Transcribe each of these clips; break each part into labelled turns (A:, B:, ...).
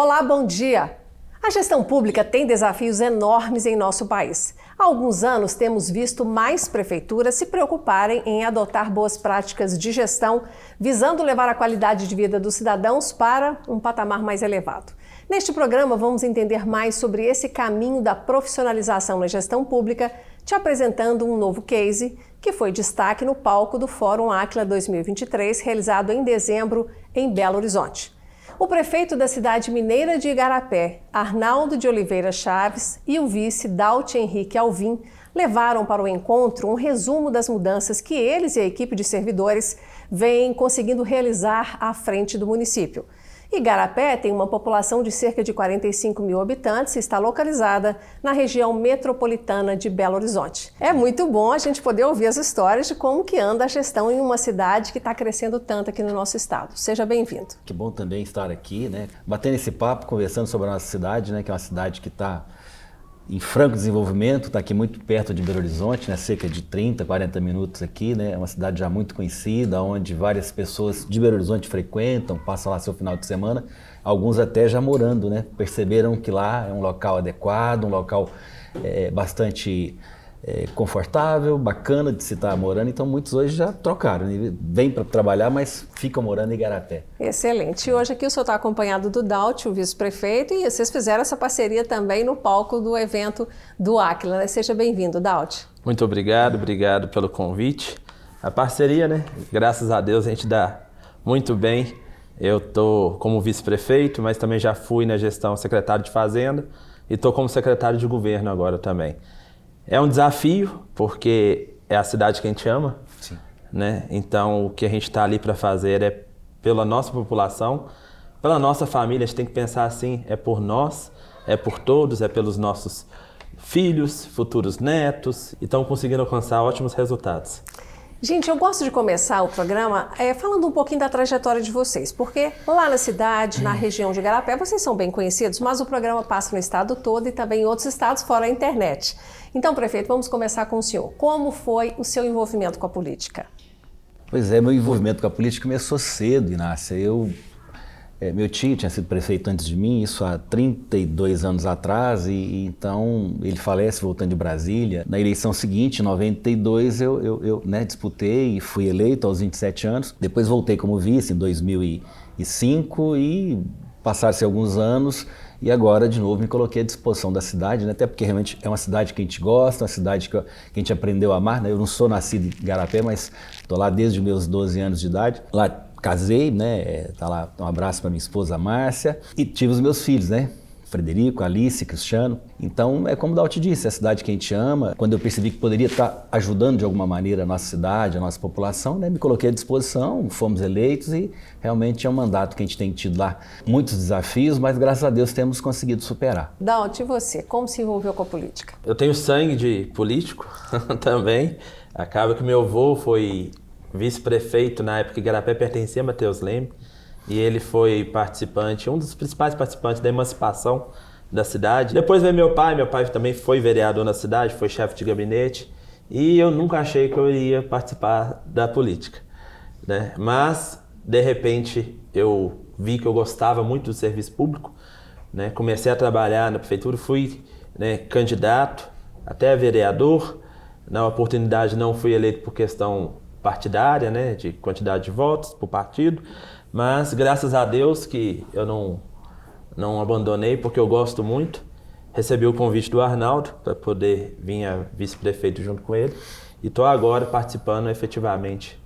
A: Olá, bom dia! A gestão pública tem desafios enormes em nosso país. Há alguns anos temos visto mais prefeituras se preocuparem em adotar boas práticas de gestão, visando levar a qualidade de vida dos cidadãos para um patamar mais elevado. Neste programa vamos entender mais sobre esse caminho da profissionalização na gestão pública, te apresentando um novo case que foi destaque no palco do Fórum Áquila 2023, realizado em dezembro em Belo Horizonte. O prefeito da cidade mineira de Igarapé, Arnaldo de Oliveira Chaves, e o vice Dauti Henrique Alvim levaram para o encontro um resumo das mudanças que eles e a equipe de servidores vêm conseguindo realizar à frente do município. Igarapé tem uma população de cerca de 45 mil habitantes e está localizada na região metropolitana de Belo Horizonte. É muito bom a gente poder ouvir as histórias de como que anda a gestão em uma cidade que está crescendo tanto aqui no nosso estado. Seja bem-vindo.
B: Que bom também estar aqui, batendo esse papo, conversando sobre a nossa cidade, que é uma cidade que está em franco desenvolvimento, está aqui muito perto de Belo Horizonte, cerca de 30, 40 minutos aqui, é uma cidade já muito conhecida, onde várias pessoas de Belo Horizonte frequentam, passam lá seu final de semana, alguns até já morando, perceberam que lá é um local adequado, um local bastante confortável, bacana de se estar morando, então muitos hoje já trocaram, vêm para trabalhar, mas ficam morando em Igarapé.
A: Excelente. E hoje aqui o senhor está acompanhado do Dauti, o vice-prefeito, e vocês fizeram essa parceria também no palco do evento do Áquila. Seja bem-vindo, Dauti.
C: Muito obrigado pelo convite. A parceria, graças a Deus a gente dá muito bem. Eu estou como vice-prefeito, mas também já fui na gestão secretário de Fazenda e estou como secretário de governo agora também. É um desafio, porque é a cidade que a gente ama,
B: Sim.
C: Então o que a gente está ali para fazer é pela nossa população, pela nossa família. A gente tem que pensar assim, é por nós, é por todos, é pelos nossos filhos, futuros netos, e estão conseguindo alcançar ótimos resultados.
A: Gente, eu gosto de começar o programa falando um pouquinho da trajetória de vocês, porque lá na cidade, na região de Igarapé, vocês são bem conhecidos, mas o programa passa no estado todo e também em outros estados fora a internet. Então, prefeito, vamos começar com o senhor. Como foi o seu envolvimento com a política?
B: Pois é, meu envolvimento com a política começou cedo, Inácia. Meu tio tinha sido prefeito antes de mim, isso há 32 anos atrás, e então ele falece voltando de Brasília. Na eleição seguinte, em 92, eu disputei e fui eleito aos 27 anos. Depois voltei como vice em 2005 e passaram-se alguns anos e agora de novo me coloquei à disposição da cidade, até porque realmente é uma cidade que a gente gosta, uma cidade que a gente aprendeu a amar. Eu não sou nascido em Igarapé, mas estou lá desde os meus 12 anos de idade. Lá casei, tá lá, um abraço para minha esposa Márcia, e tive os meus filhos, Frederico, Alice, Cristiano. Então, é como o Dauti disse, é a cidade que a gente ama. Quando eu percebi que poderia estar ajudando de alguma maneira a nossa cidade, a nossa população, me coloquei à disposição, fomos eleitos e realmente é um mandato que a gente tem tido lá. Muitos desafios, mas graças a Deus temos conseguido superar.
A: Dauti, e você? Como se envolveu com a política?
C: Eu tenho sangue de político também. Acaba que meu avô foi vice-prefeito, na época que Igarapé pertencia a Matheus Leme, e ele foi participante, um dos principais participantes da emancipação da cidade. Depois veio meu pai também foi vereador na cidade, foi chefe de gabinete, e eu nunca achei que eu iria participar da política, Mas, de repente, eu vi que eu gostava muito do serviço público, Comecei a trabalhar na prefeitura, fui candidato até vereador. Na oportunidade não fui eleito por questão partidária, de quantidade de votos por partido, mas graças a Deus que eu não abandonei, porque eu gosto muito. Recebi o convite do Arnaldo para poder vir a vice-prefeito junto com ele e estou agora participando efetivamente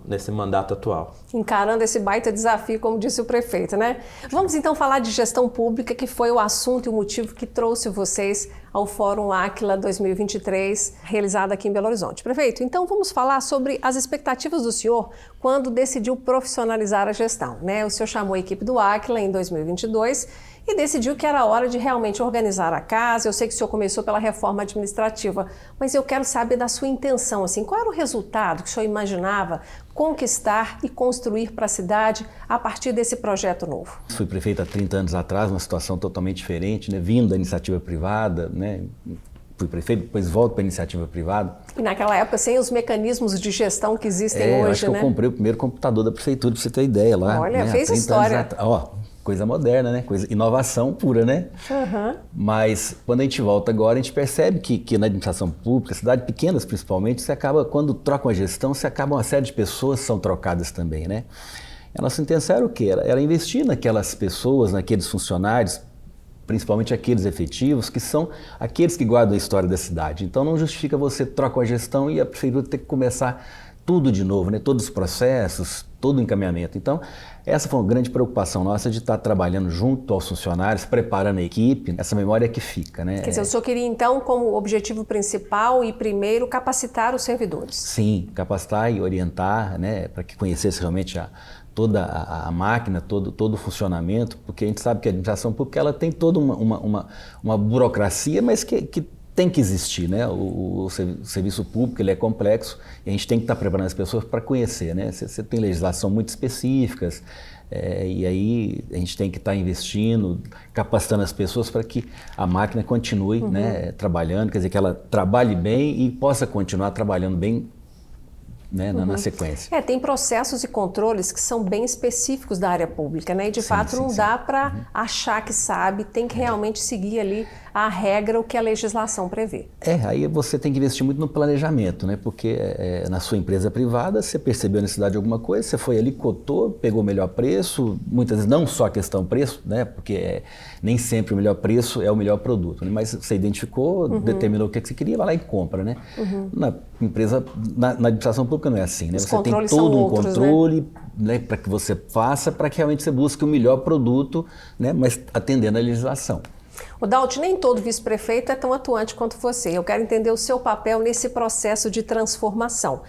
C: nesse mandato atual.
A: Encarando esse baita desafio, como disse o prefeito, Vamos então falar de gestão pública, que foi o assunto e o motivo que trouxe vocês ao Fórum Áquila 2023, realizado aqui em Belo Horizonte. Prefeito, então vamos falar sobre as expectativas do senhor quando decidiu profissionalizar a gestão, O senhor chamou a equipe do Áquila em 2022 e decidiu que era hora de realmente organizar a casa. Eu sei que o senhor começou pela reforma administrativa, mas eu quero saber da sua intenção, qual era o resultado que o senhor imaginava conquistar e construir para a cidade a partir desse projeto novo?
B: Fui prefeito há 30 anos atrás, uma situação totalmente diferente, vindo da iniciativa privada, fui prefeito, depois volto para a iniciativa privada.
A: E naquela época, sem os mecanismos de gestão que existem hoje,
B: acho que eu comprei o primeiro computador da prefeitura, para você ter ideia lá.
A: Olha, fez história.
B: coisa moderna, né? Inovação pura, né?
A: Uhum.
B: Mas quando a gente volta agora, a gente percebe que na administração pública, cidades pequenas principalmente, você acaba, quando troca uma gestão, você acaba uma série de pessoas são trocadas também, né? A nossa intenção era o quê? Era investir naquelas pessoas, naqueles funcionários, principalmente aqueles efetivos, que são aqueles que guardam a história da cidade. Então não justifica você trocar uma gestão e a prefeitura ter que começar tudo de novo, né? Todos os processos, todo o encaminhamento. Então, essa foi uma grande preocupação nossa de estar trabalhando junto aos funcionários, preparando a equipe, essa memória que fica, né?
A: Quer dizer, o senhor queria então, como objetivo principal e primeiro, capacitar os servidores?
B: Sim, capacitar e orientar, né? Para que conhecesse realmente toda a máquina, todo o funcionamento, porque a gente sabe que a administração pública ela tem toda uma burocracia, mas que tem que existir, né? O serviço público ele é complexo e a gente tem que estar preparando as pessoas para conhecer, né? Você tem legislação muito específicas e aí a gente tem que estar investindo, capacitando as pessoas para que a máquina continue né, trabalhando, quer dizer, que ela trabalhe bem e possa continuar trabalhando bem né, na sequência.
A: Tem processos e controles que são bem específicos da área pública, né? E de fato não dá para achar que sabe, tem que realmente seguir ali a regra, o que a legislação prevê.
B: Aí você tem que investir muito no planejamento, né? Porque na sua empresa privada você percebeu a necessidade de alguma coisa, você foi ali, cotou, pegou o melhor preço, muitas vezes não só a questão preço, né? Porque nem sempre o melhor preço é o melhor produto, né? Mas você identificou, determinou o que você queria, vai lá e compra, né? Na empresa, na administração pública não é assim, né? Você tem todo um controle né, para que você faça, para que realmente você busque o melhor produto, né? Mas atendendo à legislação.
A: O Dauti, nem todo vice-prefeito é tão atuante quanto você. Eu quero entender o seu papel nesse processo de transformação.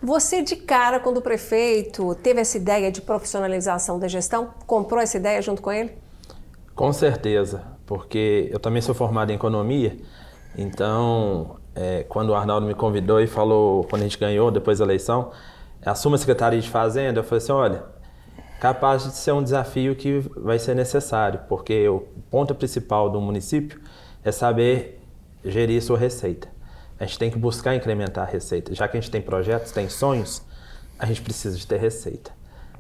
A: Você, de cara, quando o prefeito teve essa ideia de profissionalização da gestão, comprou essa ideia junto com ele?
C: Com certeza, porque eu também sou formado em economia, então quando o Arnaldo me convidou e falou, quando a gente ganhou depois da eleição, assuma a Secretaria de Fazenda, eu falei assim, olha, capaz de ser um desafio que vai ser necessário, porque o ponto principal do município é saber gerir sua receita. A gente tem que buscar incrementar a receita. Já que a gente tem projetos, tem sonhos, a gente precisa de ter receita.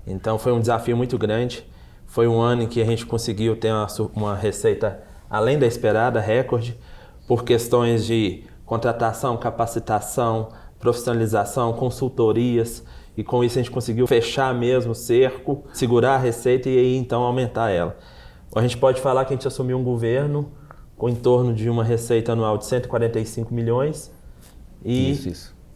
C: Então foi um desafio muito grande. Foi um ano em que a gente conseguiu ter uma receita além da esperada, recorde, por questões de contratação, capacitação, profissionalização, consultorias. E com isso a gente conseguiu fechar mesmo o cerco, segurar a receita e aí então aumentar ela. A gente pode falar que a gente assumiu um governo com em torno de uma receita anual de 145 milhões e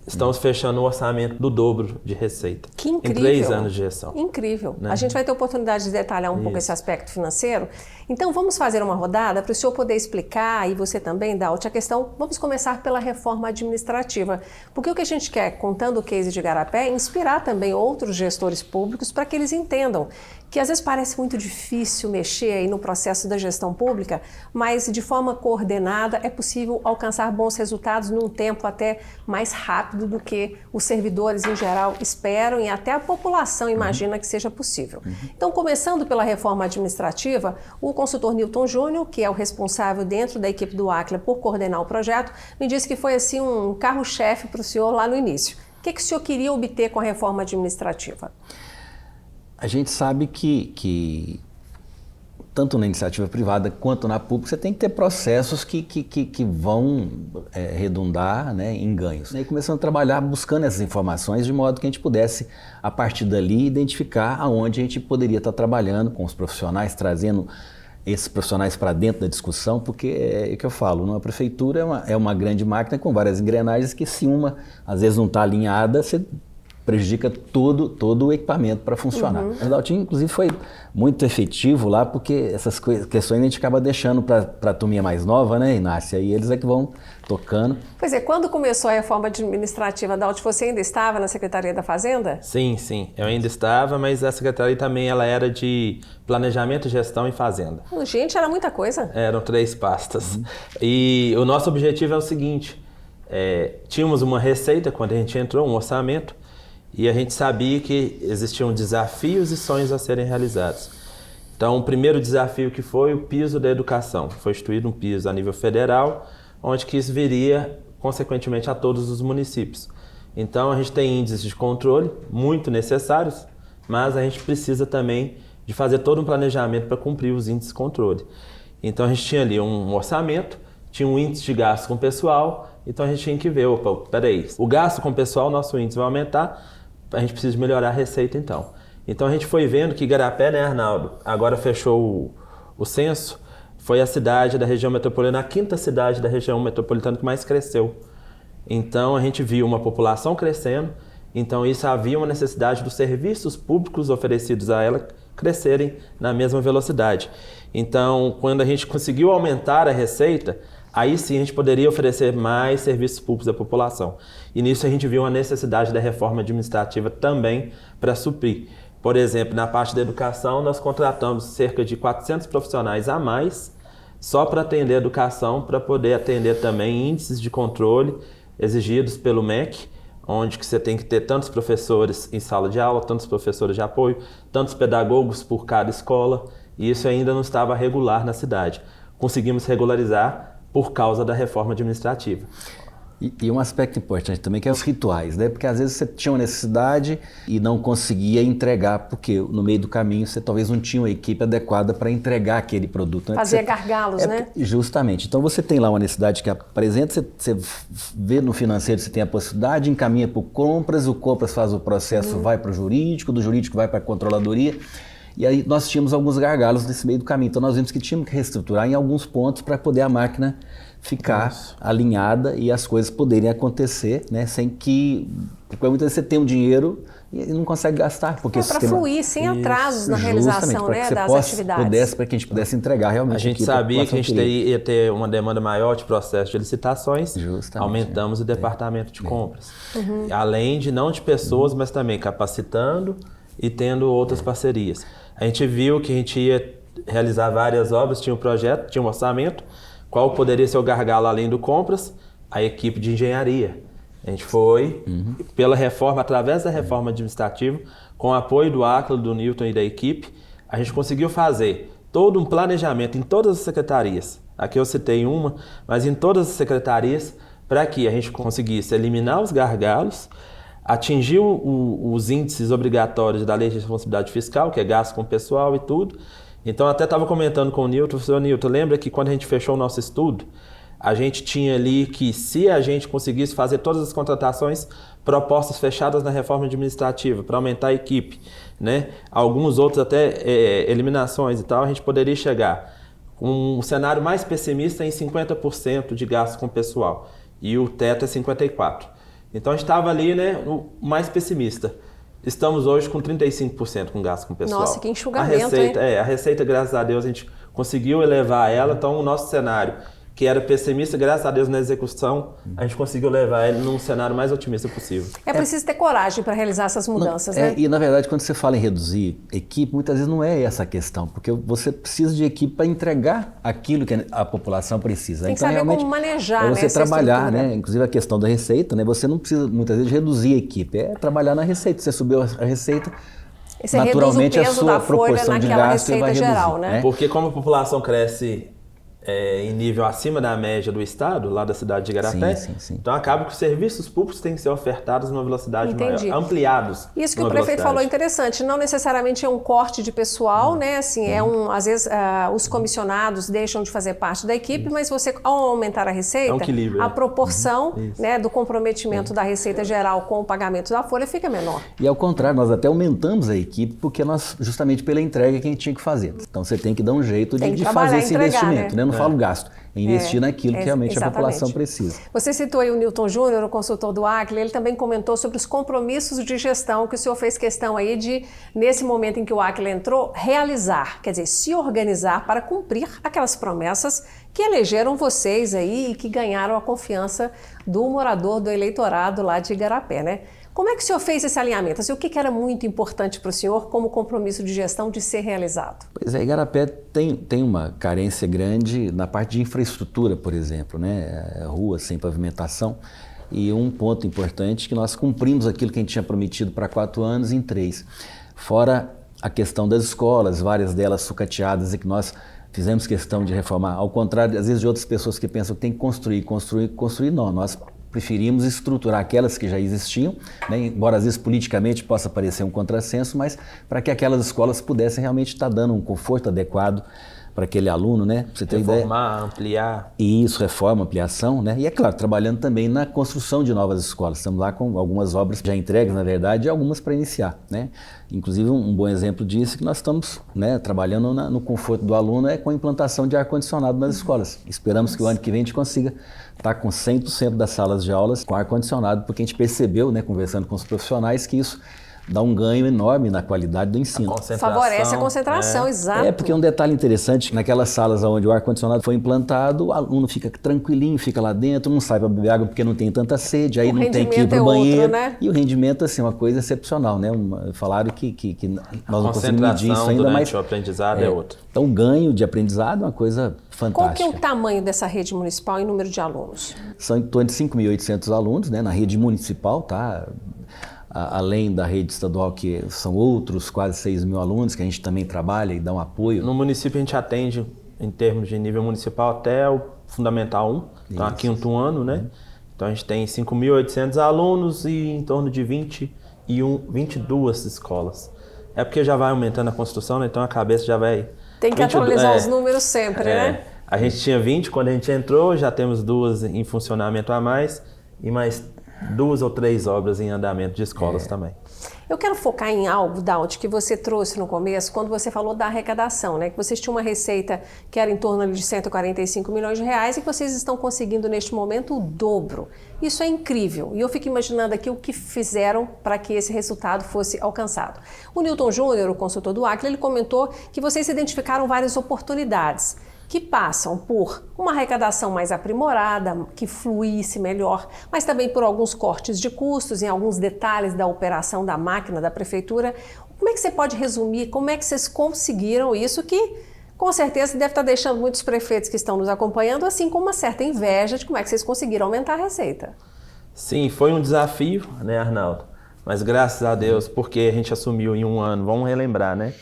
C: estamos fechando um orçamento do dobro de receita.
A: Que incrível!
C: Em 3 anos de gestão.
A: Incrível!
C: Né?
A: A gente vai ter oportunidade de detalhar um pouco esse aspecto financeiro. Então vamos fazer uma rodada para o senhor poder explicar, e você também, Dauti, a questão. Vamos começar pela reforma administrativa. Porque o que a gente quer, contando o case de Igarapé, é inspirar também outros gestores públicos para que eles entendam que às vezes parece muito difícil mexer aí no processo da gestão pública, mas de forma coordenada é possível alcançar bons resultados num tempo até mais rápido do que os servidores em geral esperam e até a população imagina que seja possível. Então, começando pela reforma administrativa, o consultor Newton Júnior, que é o responsável dentro da equipe do Acla por coordenar o projeto, me disse que foi assim um carro-chefe para o senhor lá no início. O que o senhor queria obter com a reforma administrativa?
B: A gente sabe que tanto na iniciativa privada quanto na pública, você tem que ter processos que vão redundar né, em ganhos. E começando a trabalhar buscando essas informações de modo que a gente pudesse, a partir dali, identificar aonde a gente poderia estar trabalhando com os profissionais, trazendo esses profissionais para dentro da discussão, porque é o que eu falo, uma prefeitura é uma grande máquina com várias engrenagens que se uma, às vezes, não está alinhada, você prejudica todo o equipamento para funcionar. O Daltinho, inclusive, foi muito efetivo lá, porque essas questões a gente acaba deixando para a turminha mais nova, né, Inácia? E eles é que vão tocando.
A: Pois é, quando começou a reforma administrativa, Dalti, você ainda estava na Secretaria da Fazenda?
C: Sim, eu ainda estava, mas a Secretaria também ela era de Planejamento, Gestão e Fazenda.
A: Gente, era muita coisa.
C: Eram 3 pastas. E o nosso objetivo é o seguinte, tínhamos uma receita quando a gente entrou, um orçamento, e a gente sabia que existiam desafios e sonhos a serem realizados. Então, o primeiro desafio que foi o piso da educação. Foi instituído um piso a nível federal, onde que isso viria, consequentemente, a todos os municípios. Então, a gente tem índices de controle muito necessários, mas a gente precisa também de fazer todo um planejamento para cumprir os índices de controle. Então a gente tinha ali um orçamento, tinha um índice de gasto com o pessoal, então a gente tinha que ver, opa, peraí, o gasto com o pessoal, nosso índice vai aumentar, a gente precisa melhorar a receita então. Então a gente foi vendo que Igarapé, né, Arnaldo, agora fechou o censo, foi a cidade da região metropolitana, a quinta cidade da região metropolitana que mais cresceu. Então a gente viu uma população crescendo, então isso havia uma necessidade dos serviços públicos oferecidos a ela crescerem na mesma velocidade. Então, quando a gente conseguiu aumentar a receita, aí sim a gente poderia oferecer mais serviços públicos à população. E nisso a gente viu a necessidade da reforma administrativa também para suprir. Por exemplo, na parte da educação, nós contratamos cerca de 400 profissionais a mais só para atender a educação, para poder atender também índices de controle exigidos pelo MEC, onde que você tem que ter tantos professores em sala de aula, tantos professores de apoio, tantos pedagogos por cada escola, e isso ainda não estava regular na cidade. Conseguimos regularizar por causa da reforma administrativa.
B: E um aspecto importante também que é os rituais, né? Porque às vezes você tinha uma necessidade e não conseguia entregar, porque no meio do caminho você talvez não tinha uma equipe adequada para entregar aquele produto. Né?
A: Fazia gargalos, né?
B: Justamente. Então você tem lá uma necessidade que apresenta, você vê no financeiro, você tem a possibilidade, encaminha para o compras faz o processo, vai para o jurídico, do jurídico vai para a controladoria. E aí nós tínhamos alguns gargalos nesse meio do caminho. Então nós vimos que tínhamos que reestruturar em alguns pontos para poder a máquina ficar alinhada e as coisas poderem acontecer, né, sem que... Porque muitas vezes você tem um dinheiro e não consegue gastar. Porque
A: para fluir sem atrasos na realização, né, das atividades.
B: Para que a gente pudesse entregar realmente.
C: A gente sabia que a gente ia ter uma demanda maior de processo de licitações, aumentamos o departamento de compras. Além de não de pessoas, mas também capacitando e tendo outras parcerias. A gente viu que a gente ia realizar várias obras, tinha um projeto, tinha um orçamento, qual poderia ser o gargalo além do compras? A equipe de engenharia. A gente foi, pela reforma, através da reforma administrativa, com o apoio do Áquila, do Newton e da equipe, a gente conseguiu fazer todo um planejamento em todas as secretarias. Aqui eu citei uma, mas em todas as secretarias, para que a gente conseguisse eliminar os gargalos, atingir os índices obrigatórios da Lei de Responsabilidade Fiscal, que é gasto com o pessoal e tudo. Então, até estava comentando com o Newton, senhor Newton, lembra que quando a gente fechou o nosso estudo, a gente tinha ali que se a gente conseguisse fazer todas as contratações, propostas fechadas na reforma administrativa para aumentar a equipe, né? Alguns outros até eliminações e tal, a gente poderia chegar com um cenário mais pessimista em 50% de gasto com o pessoal e o teto é 54%. Então a gente estava ali, né, no mais pessimista. Estamos hoje com 35% com gasto com o pessoal.
A: Nossa, que enxugamento, hein?
C: A receita, graças a Deus, a gente conseguiu elevar ela. Então o nosso cenário, que era pessimista, graças a Deus na execução, a gente conseguiu levar ele num cenário mais otimista possível.
A: É preciso ter coragem para realizar essas mudanças, né?
B: E na verdade, quando você fala em reduzir equipe, muitas vezes não é essa a questão, porque você precisa de equipe para entregar aquilo que a população precisa.
A: Tem que saber como manejar,
B: é você trabalhar,
A: estrutura.
B: né? Inclusive a questão da receita, né? Você não precisa muitas vezes reduzir a equipe, é trabalhar na receita. Você subiu a receita,
A: e você
B: naturalmente
A: reduz o peso
B: a sua
A: da folha
B: proporção de
A: naquela
B: gasto vai
A: receita geral,
B: reduzir,
A: né?
C: Porque como a população cresce em nível acima da média do estado, lá da cidade de Igarapé,
B: sim.
C: Então acaba que os serviços públicos têm que ser ofertados numa velocidade maior, ampliados.
A: Isso que o prefeito falou é interessante, não necessariamente é um corte de pessoal, né? Assim, às vezes os comissionados deixam de fazer parte da equipe, mas você, ao aumentar a receita, a proporção né, do comprometimento da receita geral com o pagamento da folha fica menor.
B: E ao contrário, nós até aumentamos a equipe porque nós, justamente pela entrega que a gente tinha que fazer. Então você tem que dar um jeito de fazer esse investimento, né? Não falo gasto, é investir naquilo que realmente a população precisa.
A: Você citou aí o Newton Júnior, o consultor do Áquila, ele também comentou sobre os compromissos de gestão que o senhor fez questão aí de, nesse momento em que o Áquila entrou, realizar, quer dizer, se organizar para cumprir aquelas promessas que elegeram vocês aí e que ganharam a confiança do morador, do eleitorado lá de Igarapé, né? Como é que o senhor fez esse alinhamento? Assim, o que era muito importante para o senhor como compromisso de gestão de ser realizado?
B: Pois é, Igarapé tem uma carência grande na parte de infraestrutura, por exemplo, né? Ruas sem pavimentação. E um ponto importante é que nós cumprimos aquilo que a gente tinha prometido para 4 anos em 3. Fora a questão das escolas, várias delas sucateadas e que nós fizemos questão de reformar. Ao contrário, às vezes, de outras pessoas que pensam que tem que construir. Não, nós preferimos estruturar aquelas que já existiam, né, embora às vezes politicamente possa parecer um contrassenso, mas para que aquelas escolas pudessem realmente estar dando um conforto adequado para aquele aluno, né? Pra você ter
C: Reformar,
B: ideia.
C: ampliar.
B: Isso, reforma, ampliação, né? E é claro, trabalhando também na construção de novas escolas. Estamos lá com algumas obras já entregues, na verdade, e algumas para iniciar, né? Inclusive, um bom exemplo disso é que nós estamos, né, trabalhando no conforto do aluno com a implantação de ar-condicionado nas escolas. Esperamos que o ano que vem a gente consiga estar com 100% das salas de aulas com ar-condicionado, porque a gente percebeu, né, conversando com os profissionais, que isso dá um ganho enorme na qualidade do ensino.
A: Favorece a concentração, exato.
B: Porque um detalhe interessante, naquelas salas onde o ar-condicionado foi implantado, o aluno fica tranquilinho, fica lá dentro, não sai para beber água porque não tem tanta sede, aí não tem que ir para o banheiro.
A: Outro, né?
B: E o rendimento, assim, uma coisa excepcional, né? Falaram que nós não conseguimos medir isso ainda, mas
C: o aprendizado é outro.
B: Então, o ganho de aprendizado é uma coisa fantástica.
A: Qual que é o tamanho dessa rede municipal em número de alunos?
B: São em torno de 5.800 alunos, né? Na rede municipal, tá? Além da rede estadual, que são outros quase 6.000 alunos, que a gente também trabalha e dá um apoio.
C: No município a gente atende, em termos de nível municipal, até o Fundamental 1, então a quinto ano, né? Então a gente tem 5.800 alunos e em torno de 22 escolas. É porque já vai aumentando a construção, né? Então a cabeça já vai...
A: Tem que atualizar os números sempre, né?
C: A gente tinha 20 quando a gente entrou, já temos 2 em funcionamento a mais e mais 2 ou 3 obras em andamento de escolas também.
A: Eu quero focar em algo, Daut, que você trouxe no começo, quando você falou da arrecadação, né? Que vocês tinham uma receita que era em torno de 145 milhões de reais e que vocês estão conseguindo neste momento o dobro. Isso é incrível. E eu fico imaginando aqui o que fizeram para que esse resultado fosse alcançado. O Newton Júnior, o consultor do Acla, ele comentou que vocês identificaram várias oportunidades que passam por uma arrecadação mais aprimorada, que fluísse melhor, mas também por alguns cortes de custos, em alguns detalhes da operação da máquina da prefeitura. Como é que você pode resumir, como é que vocês conseguiram isso que, com certeza, deve estar deixando muitos prefeitos que estão nos acompanhando, assim, com uma certa inveja de como é que vocês conseguiram aumentar a receita?
C: Sim, foi um desafio, né, Arnaldo? Mas graças a Deus, porque a gente assumiu em um ano, vamos relembrar, né?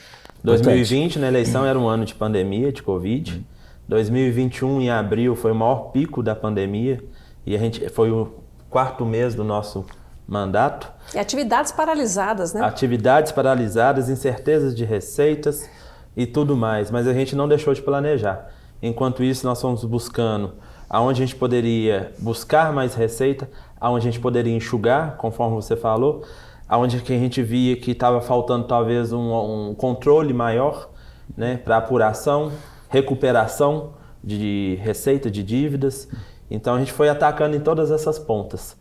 C: 2020, na eleição, era um ano de pandemia, de Covid. 2021, em abril, foi o maior pico da pandemia e a gente foi o 4º mês do nosso mandato.
A: E atividades paralisadas, né?
C: Atividades paralisadas, incertezas de receitas e tudo mais, mas a gente não deixou de planejar. Enquanto isso, nós fomos buscando aonde a gente poderia buscar mais receita, aonde a gente poderia enxugar, conforme você falou, aonde que a gente via que estava faltando talvez um controle maior, né, para apuração, recuperação de receita, de dívidas. Então a gente foi atacando em todas essas pontas.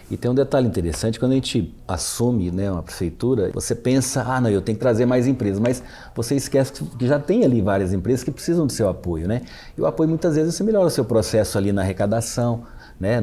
B: E tem um detalhe interessante, quando a gente assume, né, uma prefeitura, você pensa, não, eu tenho que trazer mais empresas, mas você esquece que já tem ali várias empresas que precisam do seu apoio, né? E o apoio muitas vezes você melhora o seu processo ali na arrecadação, né,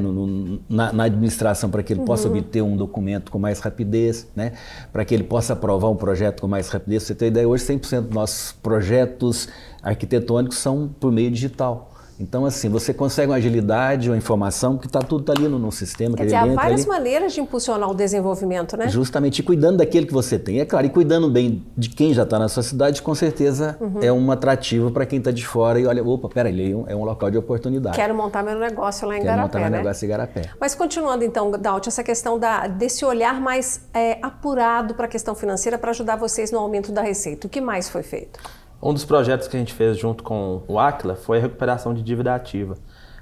B: na administração, para que ele possa obter um documento com mais rapidez, né, para que ele possa aprovar um projeto com mais rapidez. Você tem ideia, hoje 100% dos nossos projetos arquitetônicos são por meio digital. Então, assim, você consegue uma agilidade, uma informação, que está tudo ali no sistema.
A: Quer dizer, há várias maneiras de impulsionar o desenvolvimento, né?
B: Justamente, e cuidando daquele que você tem. É claro, e cuidando bem de quem já está na sua cidade, com certeza é um atrativo para quem está de fora e olha, opa, peraí, é um local de oportunidade.
A: Quero montar meu negócio lá em Igarapé,
B: Quero montar meu negócio em Igarapé.
A: Mas continuando então, Daut, essa questão desse olhar mais apurado para a questão financeira para ajudar vocês no aumento da receita. O que mais foi feito?
C: Um dos projetos que a gente fez junto com o Acla foi a recuperação de dívida ativa.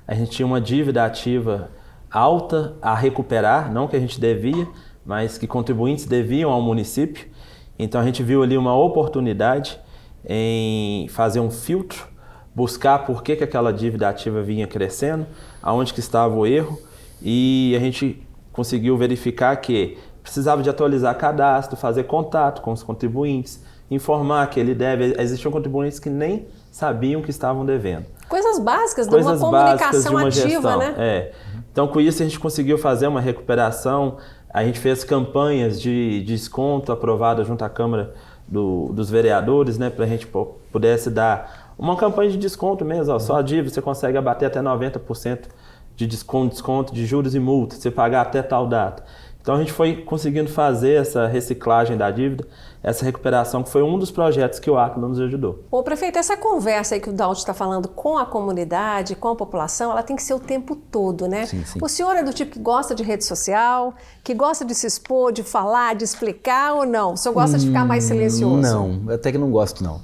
C: A gente tinha uma dívida ativa alta a recuperar, não que a gente devia, mas que contribuintes deviam ao município. Então a gente viu ali uma oportunidade em fazer um filtro, buscar por que aquela dívida ativa vinha crescendo, aonde que estava o erro, e a gente conseguiu verificar que precisava de atualizar cadastro, fazer contato com os contribuintes, informar que ele deve. Existiam contribuintes que nem sabiam que estavam devendo.
A: Coisas básicas de uma comunicação ativa, né?
C: Então, com isso, a gente conseguiu fazer uma recuperação. A gente fez campanhas de desconto aprovadas junto à Câmara dos Vereadores, né? Para a gente pudesse dar uma campanha de desconto mesmo. Ó, só a dívida você consegue abater até 90% de desconto de juros e multas, você pagar até tal data. Então a gente foi conseguindo fazer essa reciclagem da dívida, essa recuperação, que foi um dos projetos que o Aquila nos ajudou.
A: Bom, prefeito, essa conversa aí que o Daud está falando com a comunidade, com a população, ela tem que ser o tempo todo, né?
B: Sim, sim.
A: O senhor é do tipo que gosta de rede social, que gosta de se expor, de falar, de explicar ou não? O senhor gosta de ficar mais silencioso?
B: Não, até que não gosto não.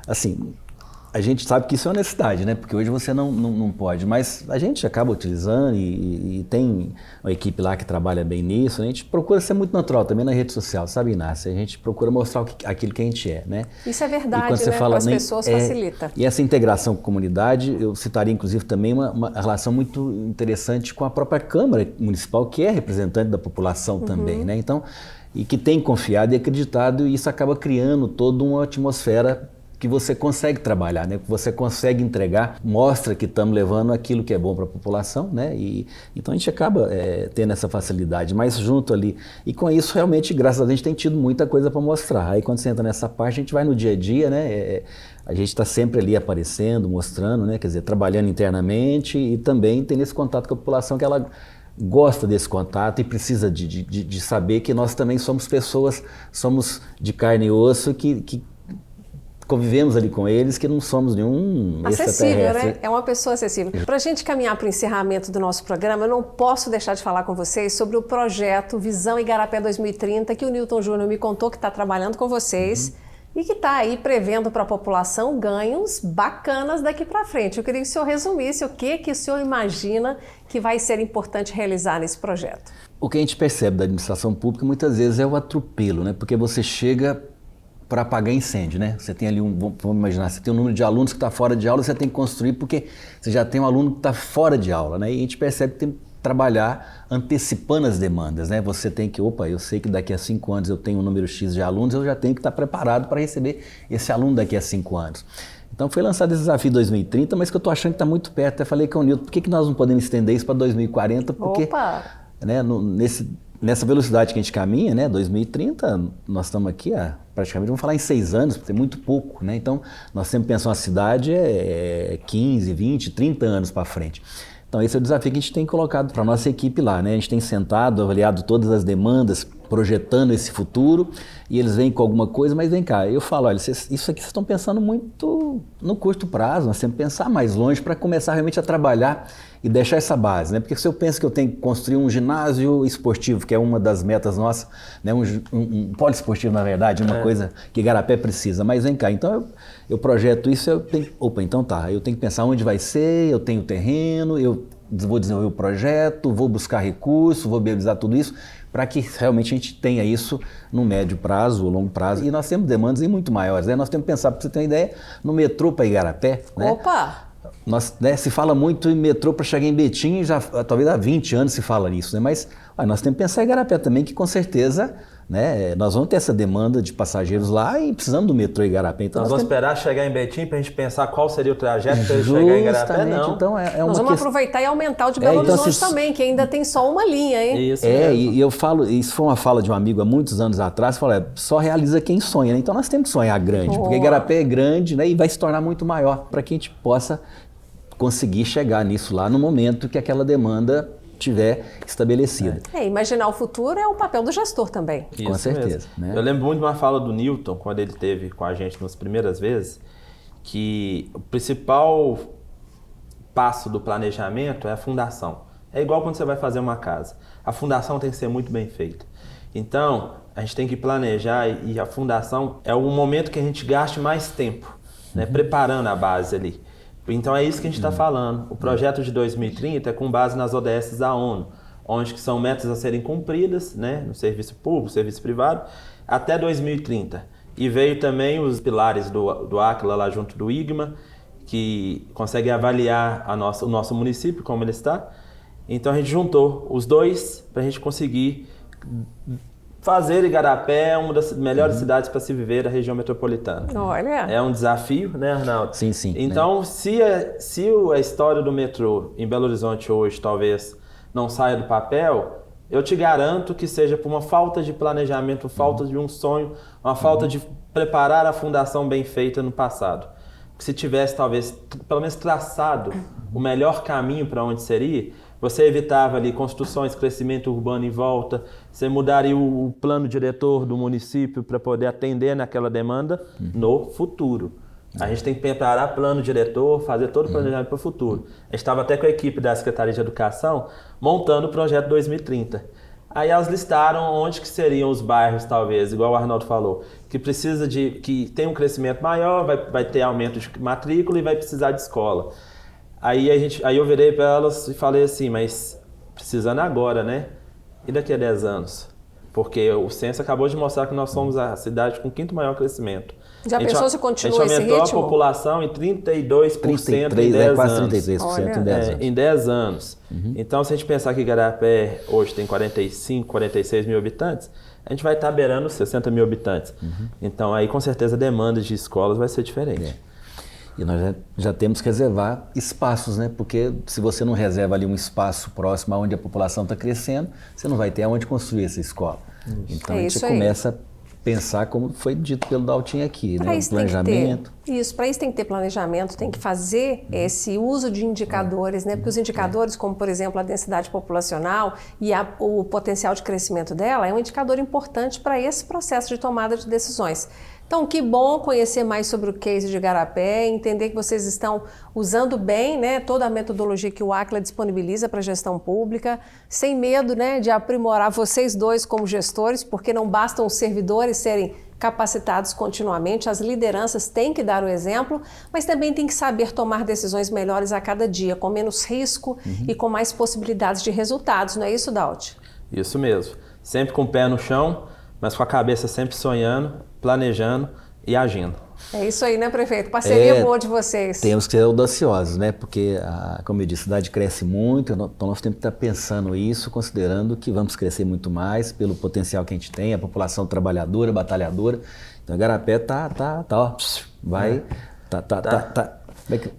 B: Assim, a gente sabe que isso é uma necessidade, né? Porque hoje você não pode, mas a gente acaba utilizando e tem uma equipe lá que trabalha bem nisso. A gente procura ser muito natural também na rede social, sabe, Inácia? A gente procura mostrar aquilo que a gente é, né?
A: Isso é verdade, né? Para as pessoas facilita.
B: E essa integração com a comunidade, eu citaria inclusive também uma relação muito interessante com a própria Câmara Municipal, que é representante da população também, né? Então, e que tem confiado e acreditado, e isso acaba criando toda uma atmosfera que você consegue trabalhar, né? Que você consegue entregar, mostra que estamos levando aquilo que é bom para a população, né? E então a gente acaba tendo essa facilidade, mas junto ali. E com isso, realmente, graças a Deus, a gente tem tido muita coisa para mostrar. Aí quando você entra nessa parte, a gente vai no dia a dia, né? A gente está sempre ali aparecendo, mostrando, né? Quer dizer, trabalhando internamente e também tendo esse contato com a população que ela gosta desse contato e precisa de saber que nós também somos pessoas, somos de carne e osso que convivemos ali com eles, que não somos nenhum
A: acessível, né? É uma pessoa acessível. Para a gente caminhar para o encerramento do nosso programa, eu não posso deixar de falar com vocês sobre o projeto Visão Igarapé 2030, que o Newton Júnior me contou que está trabalhando com vocês e que está aí prevendo para a população ganhos bacanas daqui para frente. Eu queria que o senhor resumisse o que o senhor imagina que vai ser importante realizar nesse projeto.
B: O que a gente percebe da administração pública muitas vezes é o atropelo, né? Porque você chega para apagar incêndio, né? Você tem ali vamos imaginar, você tem um número de alunos que está fora de aula, você tem que construir porque você já tem um aluno que está fora de aula, né? E a gente percebe que tem que trabalhar antecipando as demandas, né? Você tem que, eu sei que daqui a 5 anos eu tenho um número X de alunos, eu já tenho que estar preparado para receber esse aluno daqui a 5 anos. Então foi lançado esse desafio 2030, mas que eu estou achando que está muito perto. Até falei com o Nilton, por que nós não podemos estender isso para 2040? Porque né, nessa velocidade que a gente caminha, né, 2030, nós estamos aqui praticamente, vamos falar em 6 anos, porque é muito pouco, né? Então, nós sempre pensamos a cidade 15, 20, 30 anos para frente. Então, esse é o desafio que a gente tem colocado para a nossa equipe lá, né? A gente tem sentado, avaliado todas as demandas, projetando esse futuro, e eles vêm com alguma coisa, mas vem cá, eu falo, olha, isso aqui vocês estão pensando muito no curto prazo, nós temos que pensar mais longe para começar realmente a trabalhar e deixar essa base, né? Porque se eu penso que eu tenho que construir um ginásio esportivo, que é uma das metas nossas, né? Um poliesportivo, na verdade, uma coisa que Igarapé precisa, mas vem cá, então eu projeto isso, eu tenho, então tá, eu tenho que pensar onde vai ser, eu tenho terreno, eu vou desenvolver o projeto, vou buscar recurso, vou viabilizar tudo isso, para que realmente a gente tenha isso no médio prazo, ou longo prazo. E nós temos demandas muito maiores, né? Nós temos que pensar, para você ter uma ideia, no metrô para Igarapé, né?
A: Opa!
B: Se fala muito em metrô para chegar em Betim, já talvez há 20 anos se fala nisso, né? Mas nós temos que pensar em Igarapé também, que com certeza, né, nós vamos ter essa demanda de passageiros lá e precisamos do metrô Igarapé. Então
C: nós vamos esperar chegar em Betim para a gente pensar qual seria o trajeto para ele chegar em Igarapé? Não.
B: Então,
A: nós vamos aproveitar e aumentar o de Belo Horizonte também, que ainda tem só uma linha, hein?
C: Isso mesmo.
B: E eu falo, isso foi uma fala de um amigo há muitos anos atrás, falou, só realiza quem sonha, né? Então nós temos que sonhar grande, porque Igarapé é grande, né, e vai se tornar muito maior para que a gente possa conseguir chegar nisso lá no momento que aquela demanda tiver estabelecida.
A: Imaginar o futuro é o papel do gestor também.
C: Isso
B: com certeza. Né?
C: Eu lembro muito de uma fala do Newton, quando ele esteve com a gente nas primeiras vezes, que o principal passo do planejamento é a fundação. É igual quando você vai fazer uma casa. A fundação tem que ser muito bem feita. Então, a gente tem que planejar e a fundação é o momento que a gente gaste mais tempo, né, preparando a base ali. Então é isso que a gente está falando. O projeto de 2030 é com base nas ODS da ONU, onde que são metas a serem cumpridas, né, no serviço público, serviço privado, até 2030. E veio também os pilares do Aquila lá junto do IGMA, que consegue avaliar o nosso município, como ele está. Então a gente juntou os dois para a gente conseguir fazer Igarapé uma das melhores cidades para se viver da região metropolitana.
A: Olha!
C: É um desafio, né, Arnaldo?
B: Sim, sim.
C: Então,
B: né?
C: se a história do metrô em Belo Horizonte hoje talvez não saia do papel, eu te garanto que seja por uma falta de planejamento, falta de um sonho, uma falta de preparar a fundação bem feita no passado. Se tivesse talvez, pelo menos traçado o melhor caminho para onde seria, você evitava ali construções, crescimento urbano em volta, você mudaria o plano diretor do município para poder atender naquela demanda no futuro. A gente tem que preparar plano diretor, fazer todo o planejamento para o futuro. A gente estava até com a equipe da Secretaria de Educação montando o projeto 2030. Aí elas listaram onde que seriam os bairros, talvez, igual o Arnaldo falou, que precisa que tem um crescimento maior, vai ter aumento de matrícula e vai precisar de escola. Aí eu virei para elas e falei assim, mas precisando agora, né? E daqui a 10 anos? Porque o censo acabou de mostrar que nós somos a cidade com o 5º maior crescimento.
A: Já pensou se continua esse ritmo?
C: A gente aumentou a população em 32%
B: 33,
C: em 10 anos.
B: Quase 33% em 10 anos.
C: Em 10 anos. Então, se a gente pensar que Igarapé hoje tem 45, 46 mil habitantes, a gente vai estar beirando 60 mil habitantes. Então, aí com certeza a demanda de escolas vai ser diferente.
B: E nós já temos que reservar espaços, né? Porque se você não reserva ali um espaço próximo aonde a população está crescendo, você não vai ter aonde construir essa escola. Então a gente começa a pensar, como foi dito pelo Daltinho aqui, né? O planejamento.
A: Para isso tem que ter planejamento, tem que fazer esse uso de indicadores, né? Porque os indicadores, como por exemplo a densidade populacional e o potencial de crescimento dela, é um indicador importante para esse processo de tomada de decisões. Então, que bom conhecer mais sobre o case de Igarapé, entender que vocês estão usando bem, né, toda a metodologia que o ACLA disponibiliza para a gestão pública, sem medo, né, de aprimorar vocês dois como gestores, porque não bastam os servidores serem capacitados continuamente, as lideranças têm que dar o exemplo, mas também tem que saber tomar decisões melhores a cada dia, com menos risco e com mais possibilidades de resultados, não é isso, Dalt?
C: Isso mesmo. Sempre com o pé no chão, mas com a cabeça sempre sonhando, planejando e agindo.
A: É isso aí, né, prefeito? Parceria boa de vocês.
B: Temos que ser audaciosos, né? Porque, como eu disse, a cidade cresce muito, então nós temos que estar pensando isso, considerando que vamos crescer muito mais pelo potencial que a gente tem, a população trabalhadora, batalhadora. Então, Igarapé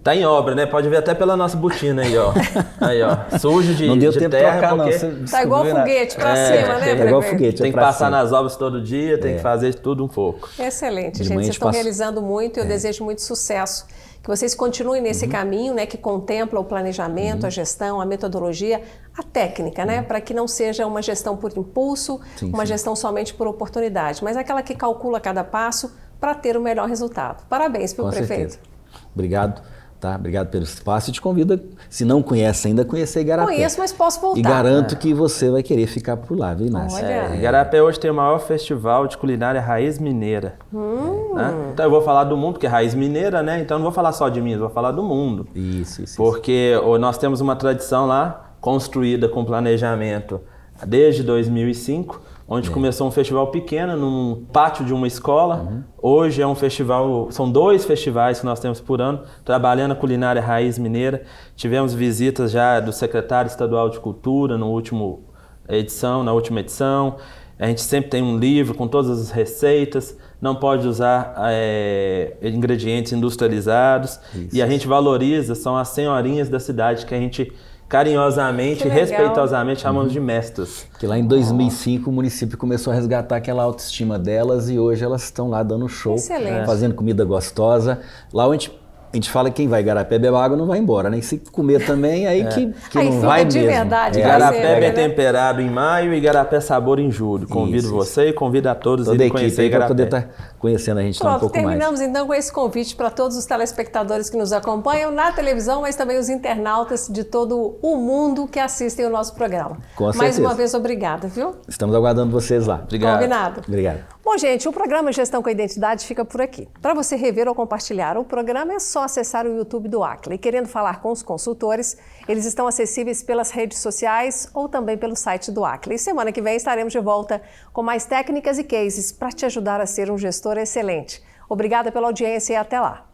B: Tá
C: em obra, né? Pode ver até pela nossa botina aí, ó. Aí, ó. Sujo de
B: não deu tempo
C: terra.
B: De trocar, não.
A: Tá igual foguete pra cima, né,
B: igual foguete.
C: Tem que passar nas obras todo dia, tem que fazer tudo um pouco.
A: Excelente, gente. Vocês estão realizando muito e eu desejo muito sucesso. Que vocês continuem nesse caminho, né, que contempla o planejamento, a gestão, a metodologia, a técnica, né, para que não seja uma gestão por impulso, uma gestão somente por oportunidade, mas aquela que calcula cada passo para ter o melhor resultado. Parabéns, viu, prefeito?
B: Certeza. Obrigado, tá? Obrigado pelo espaço e te convido, se não conhece ainda, a conhecer Igarapé.
A: Conheço, mas posso voltar.
B: E garanto que você vai querer ficar por lá, viu, Inácia?
C: Igarapé hoje tem o maior festival de culinária raiz mineira. Né? Então eu vou falar do mundo, porque é raiz mineira, né? Então eu não vou falar só de Minas, vou falar do mundo.
B: Isso.
C: Porque nós temos uma tradição lá, construída com planejamento desde 2005, onde começou um festival pequeno, num pátio de uma escola. Hoje é um festival, são 2 festivais que nós temos por ano, trabalhando a culinária raiz mineira. Tivemos visitas já do secretário estadual de Cultura na última edição. A gente sempre tem um livro com todas as receitas, não pode usar ingredientes industrializados. E a gente valoriza, são as senhorinhas da cidade que a gente carinhosamente e respeitosamente chamamos de mestras.
B: Que lá em 2005 o município começou a resgatar aquela autoestima delas e hoje elas estão lá dando show, fazendo comida gostosa. Lá onde a gente fala que quem vai Igarapé beber água não vai embora, né? E se comer também, aí que aí
A: não
B: vai
A: de
B: mesmo.
A: Verdade,
C: Igarapé bem temperado em maio e Igarapé sabor em julho. Convido você e convido a todos a conhecer Igarapé.
B: Para poder estar conhecendo a gente um pouco mais.
A: Terminamos então com esse convite para todos os telespectadores que nos acompanham na televisão, mas também os internautas de todo o mundo que assistem o nosso programa.
B: Com certeza.
A: Mais uma vez, obrigada, viu?
B: Estamos aguardando vocês lá.
C: Obrigado.
A: Combinado.
B: Obrigado.
A: Bom, gente, o programa Gestão com Identidade fica por aqui. Para você rever ou compartilhar o programa, é só acessar o YouTube do ACLA. E querendo falar com os consultores, eles estão acessíveis pelas redes sociais ou também pelo site do ACLA. E semana que vem estaremos de volta com mais técnicas e cases para te ajudar a ser um gestor excelente. Obrigada pela audiência e até lá.